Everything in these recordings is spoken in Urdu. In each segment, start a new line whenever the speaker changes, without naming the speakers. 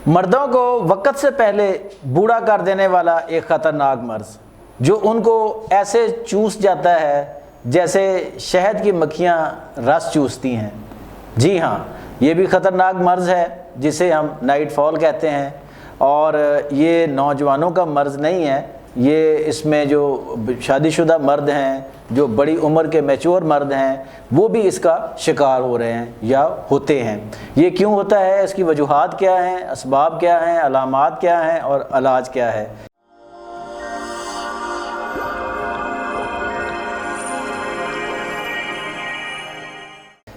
مردوں کو وقت سے پہلے بوڑھا کر دینے والا ایک خطرناک مرض جو ان کو ایسے چوس جاتا ہے جیسے شہد کی مکھیاں رس چوستی ہیں۔ جی ہاں، یہ بھی خطرناک مرض ہے جسے ہم نائٹ فال کہتے ہیں، اور یہ نوجوانوں کا مرض نہیں ہے، یہ اس میں جو شادی شدہ مرد ہیں، جو بڑی عمر کے میچور مرد ہیں، وہ بھی اس کا شکار ہو رہے ہیں یا ہوتے ہیں۔ یہ کیوں ہوتا ہے، اس کی وجوہات کیا ہیں، اسباب کیا ہیں، علامات کیا ہیں اور علاج کیا ہے؟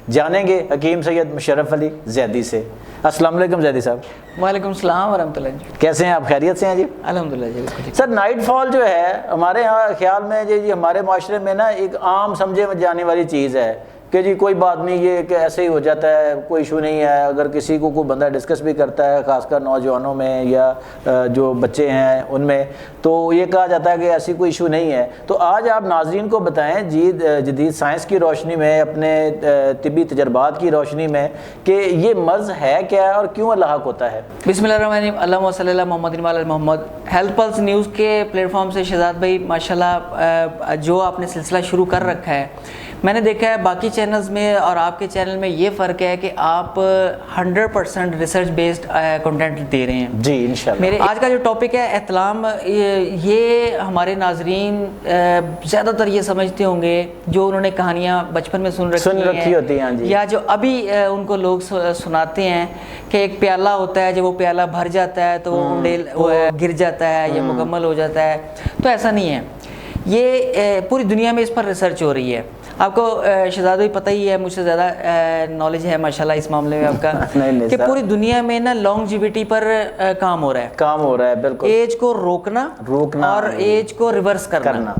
جانیں گے حکیم سید مشرف علی زیدی سے۔ السلام علیکم زیدی صاحب۔
وعلیکم السلام ورحمۃ اللہ جی۔
کیسے ہیں آپ، خیریت سے ہیں جی؟
الحمدللہ جی بالکل۔
سر نائٹ فال جو ہے ہمارے ہاں خیال میں جی ہمارے معاشرے میں نا ایک عام سمجھے جانے والی چیز ہے کہ جی کوئی بات نہیں، یہ کہ ایسے ہی ہو جاتا ہے، کوئی ایشو نہیں ہے۔ اگر کسی کو کوئی بندہ ڈسکس بھی کرتا ہے، خاص کر نوجوانوں میں یا جو بچے ہیں ان میں، تو یہ کہا جاتا ہے کہ ایسی کوئی ایشو نہیں ہے۔ تو آج آپ ناظرین کو بتائیں جدید سائنس کی روشنی میں، اپنے طبی تجربات کی روشنی میں، کہ یہ مرض ہے کیا ہے اور کیوں لاحق ہوتا ہے؟
بسم اللہ الرحمن الرحیم، اللہم صلی اللہ محمد وعلی محمد۔ ہیلتھ پلس نیوز کے پلیٹ فارم سے شہزاد بھائی ماشاءاللہ جو آپ نے سلسلہ شروع کر رکھا ہے، میں نے دیکھا ہے باقی چینلز میں اور آپ کے چینل میں یہ فرق ہے کہ آپ 100% ریسرچ بیسڈ کنٹینٹ دے رہے ہیں۔
جی انشاءاللہ۔
میرے آج کا جو ٹاپک ہے احتلام، یہ ہمارے ناظرین زیادہ تر یہ سمجھتے ہوں گے جو انہوں نے کہانیاں بچپن میں سن رکھی
ہوتی ہیں جی،
یا جو ابھی ان کو لوگ سناتے ہیں کہ ایک پیالہ ہوتا ہے، جب وہ پیالہ بھر جاتا ہے تو وہ گر جاتا ہے یا مکمل ہو جاتا ہے۔ تو ایسا نہیں ہے، یہ پوری دنیا میں اس پر ریسرچ ہو رہی ہے۔ آپ کو شہزاد بھائی پتہ ہی ہے، مجھ سے زیادہ نالج ہے ماشاءاللہ اس معاملے میں آپ کا کہ پوری دنیا میں نا لانگجیوٹی پر کام ہو رہا ہے،
بالکل،
ایج کو روکنا اور ایج کو ریورس کرنا۔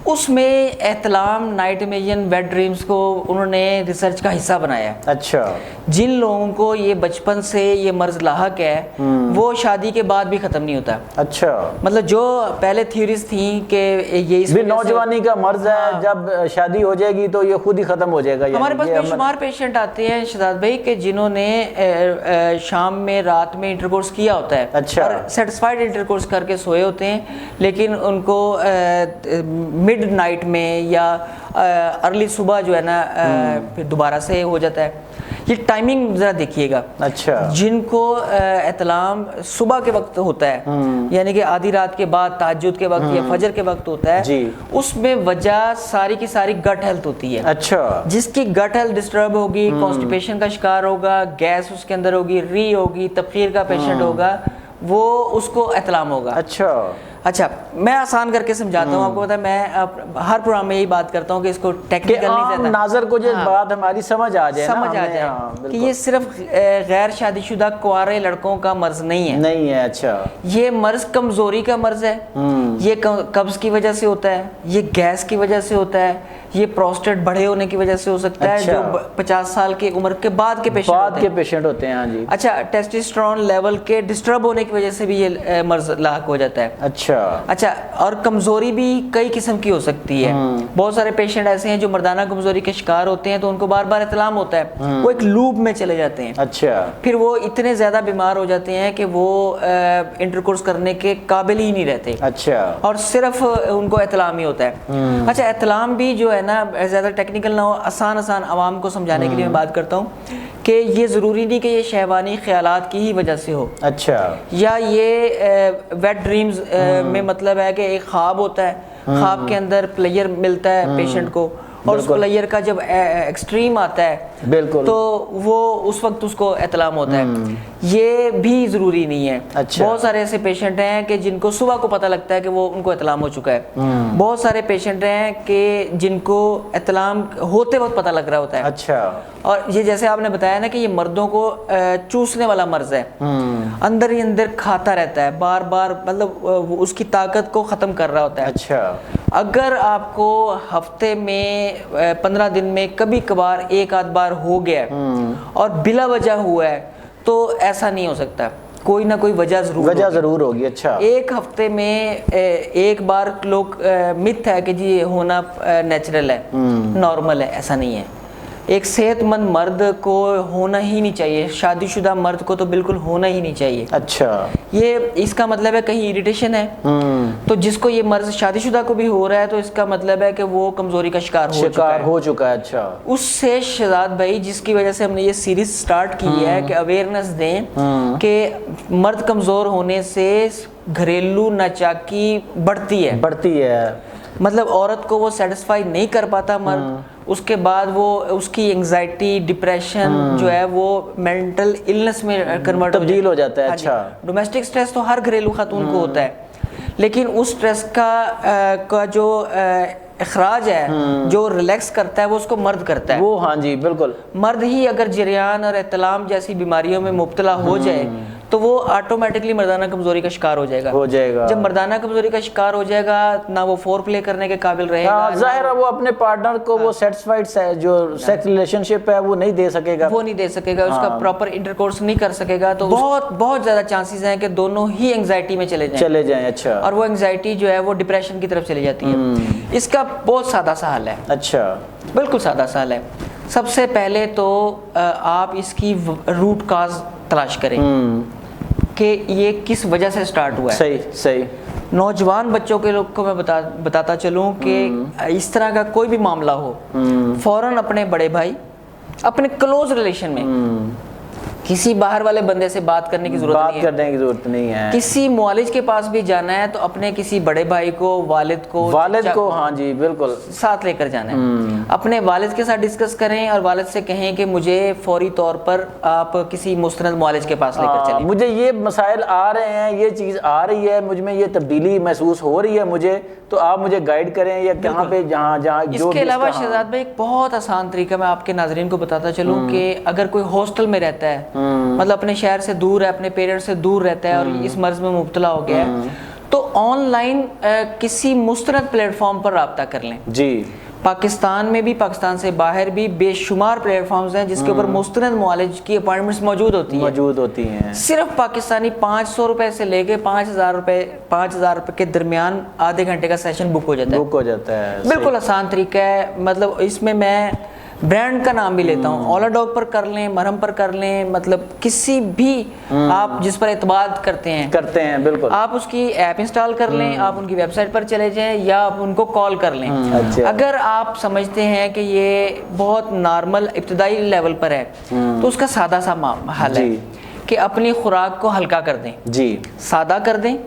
اس میں احتلام، نائٹ ویژن، ویٹ ڈریمز کو انہوں نے ریسرچ کا حصہ بنایا ہے۔
اچھا، جن
لوگوں کو یہ بچپن سے یہ مرض لاحق ہے وہ شادی کے بعد بھی ختم نہیں ہوتا۔
اچھا،
مطلب جو پہلے تھیوریز تھیں کہ یہ اس
نوجوانی کا مرض ہے، جب شادی ہو جائے گی تو یہ خود ہی ختم ہو جائے گا۔
ہمارے پاس بے شمار پیشنٹ آتے ہیں شہزاد بھائی کہ جنہوں نے شام میں، رات میں انٹرکورس کیا ہوتا ہے، اور سیٹسفائیڈ انٹرکورس کر کے سوئے ہوتے ہیں، لیکن ان کو مڈ نائٹ میں یا ارلی صبح جو ہے نا پھر دوبارہ سے ہو جاتا ہے۔ یہ ٹائمنگ ذرا دیکھیے گا۔
اچھا،
جن کو احتلام صبح کے وقت ہوتا ہے، یعنی کہ آدھی رات کے بعد تہجد کے وقت یا فجر کے وقت ہوتا ہے، اس میں وجہ ساری کی ساری گٹ ہیلتھ ہوتی ہے۔
اچھا،
جس کی گٹ ہیلتھ ڈسٹرب ہوگی، کانسٹیپیشن کا شکار ہوگا، گیس اس کے اندر ہوگی، ری ہوگی، تبخیر کا پیشنٹ ہوگا، وہ اس کو احتلام ہوگا۔ اچھا، میں آسان کر کے سمجھاتا ہوں آپ کو، پتا ہے میں ہر پروگرام میں یہی بات کرتا ہوں کہ اس کو ٹیکنیکل نہیں زیادہ،
ناظر کو جو بات ہماری سمجھ آ جائے
کہ یہ صرف غیر شادی شدہ کنوارے لڑکوں کا مرض نہیں ہے۔
اچھا، یہ
مرض کمزوری کا مرض ہے، یہ قبض کی وجہ سے ہوتا ہے، یہ گیس کی وجہ سے ہوتا ہے، یہ پروسٹیٹ بڑھے ہونے کی وجہ سے ہو سکتا ہے، جو 50 سال کی عمر کے بعد کے پیشنٹ ہوتے ہیں۔ ہاں جی۔ اچھا، ٹیسٹوسٹیرون لیول کے ڈسٹرب ہونے کی وجہ سے بھی یہ مرض لاحق ہو جاتا ہے۔ اچھا، اور کمزوری بھی کئی قسم کی ہو سکتی ہے۔ بہت سارے پیشنٹ ایسے ہیں جو مردانہ کمزوری کے شکار ہوتے ہیں، تو ان کو بار بار احتلام ہوتا ہے، وہ ایک لوپ میں چلے جاتے ہیں۔ اچھا، پھر وہ اتنے زیادہ بیمار ہو جاتے ہیں کہ وہ انٹرکورس کرنے کے قابل ہی نہیں رہتے۔ اچھا، اور صرف ان کو احتلام ہی ہوتا ہے۔ اچھا، احتلام بھی جو ہے نا زیادہ ٹیکنیکل نہ ہو، آسان عوام کو سمجھانے کے لیے میں بات کرتا ہوں کہ یہ ضروری نہیں کہ یہ شہوانی خیالات کی ہی وجہ سے ہو۔ اچھا، یا یہ ویٹ ڈریمز میں مطلب ہے کہ ایک خواب ہوتا ہے، خواب کے اندر پلیئر ملتا ہے پیشنٹ کو، اور اس پلیئر کا جب ایکسٹریم آتا ہے بالکل تو وہ اس وقت اس کو احتلام ہوتا ہے۔ یہ بھی ضروری نہیں ہے۔ بہت سارے ایسے پیشنٹ ہیں کہ جن کو صبح کو پتہ لگتا ہے کہ وہ ان کو احتلام ہو چکا ہے۔ بہت سارے پیشنٹ ہیں کہ جن کو احتلام ہوتے وقت پتہ لگ رہا ہوتا ہے۔ اچھا، اور یہ جیسے آپ نے بتایا نا کہ یہ مردوں کو چوسنے والا مرض ہے، اندر ہی اندر کھاتا رہتا ہے بار بار، مطلب اس کی طاقت کو ختم کر رہا ہوتا ہے۔ اچھا، اگر آپ کو ہفتے میں 15 دن میں کبھی کبھار ایک آدھ بار ہو گیا اور بلا وجہ ہوا ہے تو ایسا نہیں ہو سکتا، کوئی نہ کوئی وجہ ضرور ہوگی۔ اچھا، ایک ہفتے میں ایک بار لوگ مت ہے کہ جی ہونا نیچرل ہے، نارمل ہے، ایسا نہیں ہے۔ ایک صحت مند مرد کو ہونا ہی نہیں چاہیے, شادی شدہ مرد کو تو بالکل ہونا ہی نہیں چاہیے.
اچھا,
یہ اس کا مطلب ہے کہیں اریٹیشن ہے, تو جس کو یہ مرض شادی شدہ کو بھی ہو رہا ہے تو اس کا مطلب ہے کہ وہ کمزوری کا شکار ہو چکا ہے.
اچھا,
اس سے شہزاد بھائی جس کی وجہ سے ہم نے یہ سیریز سٹارٹ کی ہے کہ اویئرنس دیں کہ مرد کمزور ہونے سے گھریلو ناچاکی بڑھتی ہے. مطلب عورت کو وہ سیٹسفائی نہیں کر پاتا مرد, اس کے بعد وہ اس کی انگزائٹی ڈپریشن جو ہے وہ مینٹل النس میں کنورٹ
تبدیل ہو جاتا ہے. اچھا,
ڈومیسٹک سٹریس تو ہر گھریلو خاتون کو ہوتا ہے, لیکن اس سٹریس کا جو اخراج ہے, جو ریلیکس کرتا ہے وہ اس کو مرد کرتا ہے.
وہ ہاں جی بالکل,
مرد ہی اگر جریان اور احتلام جیسی بیماریوں میں مبتلا ہو جائے تو وہ آٹومیٹکلی مردانہ کمزوری کا شکار ہو جائے گا. جب مردانہ کمزوری کا شکار ہو جائے گا نہ وہ فور پلے کرنے کے قابل رہے گا,
ظاہر ہے وہ اپنے پارٹنر کو وہ سیٹسفائیڈ جو سیکس ریلیشن شپ ہے وہ نہیں دے سکے گا,
اس کا پراپر انٹرکورس نہیں کر سکے گا, تو بہت زیادہ چانسز ہیں کہ دونوں ہی انگزائٹی میں چلے جائیں.
اچھا,
اور وہ انگزائٹی جو ہے وہ ڈپریشن کی طرف چلی جاتی ہے. اس کا بہت سادہ سا حل ہے.
اچھا,
بالکل سادہ سا حل ہے. سب سے پہلے تو آپ اس کی روٹ کاز تلاش کریں کہ یہ کس وجہ سے سٹارٹ ہوا ہے.
صحیح.
نوجوان بچوں کے لوگ کو میں بتاتا چلوں کہ اس طرح کا کوئی بھی معاملہ ہو, فوراً اپنے بڑے بھائی, اپنے کلوز ریلیشن میں کسی باہر والے بندے سے بات کرنے کی ضرورت نہیں ہے. کسی معالج کے پاس بھی جانا ہے تو اپنے کسی بڑے بھائی کو, والد کو
ہاں جی بالکل
ساتھ لے کر جانا ہے. اپنے والد کے ساتھ ڈسکس کریں اور والد سے کہیں کہ مجھے فوری طور پر آپ کسی مستند معالج کے پاس لے کر چلیں.
مجھے یہ مسائل آ رہے ہیں, یہ چیز آ رہی ہے, مجھ میں یہ تبدیلی محسوس ہو رہی ہے مجھے, تو آپ مجھے گائیڈ کریں یا کہاں پہ جہاں
اس کے علاوہ شہزاد بھائی ایک بہت آسان طریقہ میں آپ کے ناظرین کو بتاتا چلوں کہ اگر کوئی ہاسٹل میں رہتا ہے, مطلب اپنے شہر سے دور ہے, اپنے پیرنٹس سے دور رہتا ہے اور اس مرض میں مبتلا ہو گیا ہے, تو آن لائن کسی مستند پلیٹ فارم پر رابطہ کر لیں.
جی,
پاکستان میں بھی, پاکستان سے باہر بھی بے شمار پلیٹ فارمز ہیں جس کے اوپر مستند معالج کی اپوائنٹمنٹس موجود ہوتی ہیں. صرف پاکستانی 500 روپے سے لے کے 5000 روپے کے درمیان آدھے گھنٹے کا سیشن بک ہو جاتا ہے. بالکل آسان طریقہ ہے. مطلب اس میں برانڈ کا نام بھی لیتا ہوں, اولا ڈاگ پر کر لیں, مرہم پر کر لیں, مطلب کسی بھی آپ جس پر اعتماد کرتے ہیں
بالکل,
آپ اس کی ایپ انسٹال کر لیں, آپ ان کی ویب سائٹ پر چلے جائیں یا آپ ان کو کال کر لیں. اگر آپ سمجھتے ہیں کہ یہ بہت نارمل ابتدائی لیول پر ہے تو اس کا سادہ سا حل ہے کہ اپنی خوراک کو ہلکا کر دیں. سادہ کر دیں,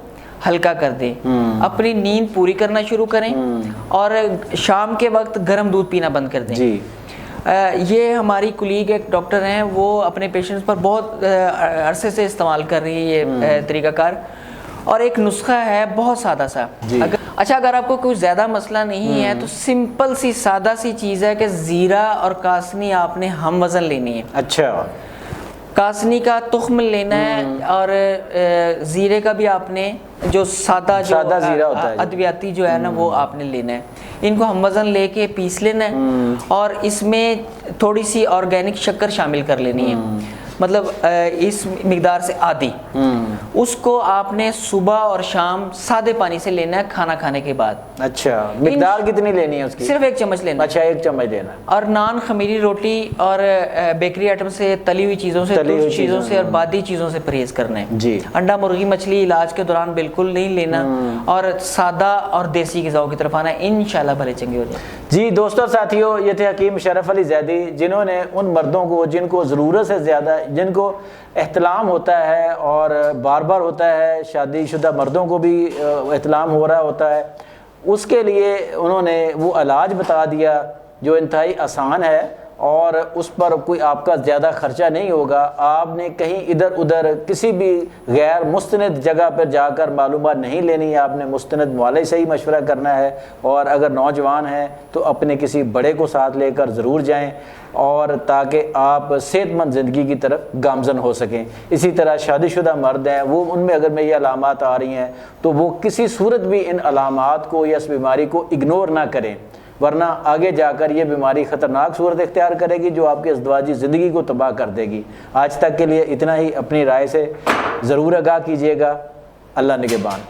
ہلکا کر دیں, اپنی نیند پوری کرنا شروع کریں اور شام کے وقت گرم دودھ پینا بند کر دیں. یہ ہماری کولیگ ایک ڈاکٹر ہیں, وہ اپنے پیشنٹس پر بہت عرصے سے استعمال کر رہی ہے یہ طریقہ کار, اور ایک نسخہ ہے بہت سادہ سا. اگر آپ کو کوئی زیادہ مسئلہ نہیں ہے تو سمپل سی سادہ سی چیز ہے کہ زیرہ اور کاسنی آپ نے ہم وزن لینی ہے.
اچھا,
کاسنی کا تخم لینا ہے اور زیرے کا بھی آپ نے جو سادہ
زیرہ ہوتا ہے
ادویاتی جو ہے نا وہ آپ نے لینا ہے. ان کو ہم وزن لے کے پیس لینا ہے اور اس میں تھوڑی سی آرگینک شکر شامل کر لینی ہے, مطلب اس مقدار سے آدھی. اس کو آپ نے صبح اور شام سادے پانی سے لینا ہے کھانا کھانے کے بعد.
اچھا, مقدار کتنی لینی ہے اس کی؟
صرف 1 چمچ لینا.
اچھا, 1 چمچ لینا.
اور نان, خمیری روٹی اور بیکری آئٹم سے, تلی ہوئی چیزوں سے اور بادی چیزوں سے پرہیز کرنا ہے.
جی,
انڈا, مرغی, مچھلی علاج کے دوران بالکل نہیں لینا اور سادہ اور دیسی غذاؤں کی طرف آنا ہے, انشاءاللہ بھلے چنگے ہو جائیں.
جی دوستو ساتھیو, یہ تھے حکیم مشرف علی زیدی, جنہوں نے ان مردوں کو جن کو ضرورت سے زیادہ, جن کو احتلام ہوتا ہے اور بار بار ہوتا ہے, شادی شدہ مردوں کو بھی احتلام ہو رہا ہوتا ہے, اس کے لیے انہوں نے وہ علاج بتا دیا جو انتہائی آسان ہے اور اس پر کوئی آپ کا زیادہ خرچہ نہیں ہوگا. آپ نے کہیں ادھر ادھر کسی بھی غیر مستند جگہ پر جا کر معلومات نہیں لینی ہے, آپ نے مستند معالج سے ہی مشورہ کرنا ہے. اور اگر نوجوان ہیں تو اپنے کسی بڑے کو ساتھ لے کر ضرور جائیں, اور تاکہ آپ صحت مند زندگی کی طرف گامزن ہو سکیں. اسی طرح شادی شدہ مرد ہیں, وہ ان میں اگر یہ علامات آ رہی ہیں تو وہ کسی صورت بھی ان علامات کو یا اس بیماری کو اگنور نہ کریں, ورنہ آگے جا کر یہ بیماری خطرناک صورت اختیار کرے گی جو آپ کی ازدواجی زندگی کو تباہ کر دے گی. آج تک کے لیے اتنا ہی. اپنی رائے سے ضرور آگاہ کیجیے گا. اللہ نگہبان.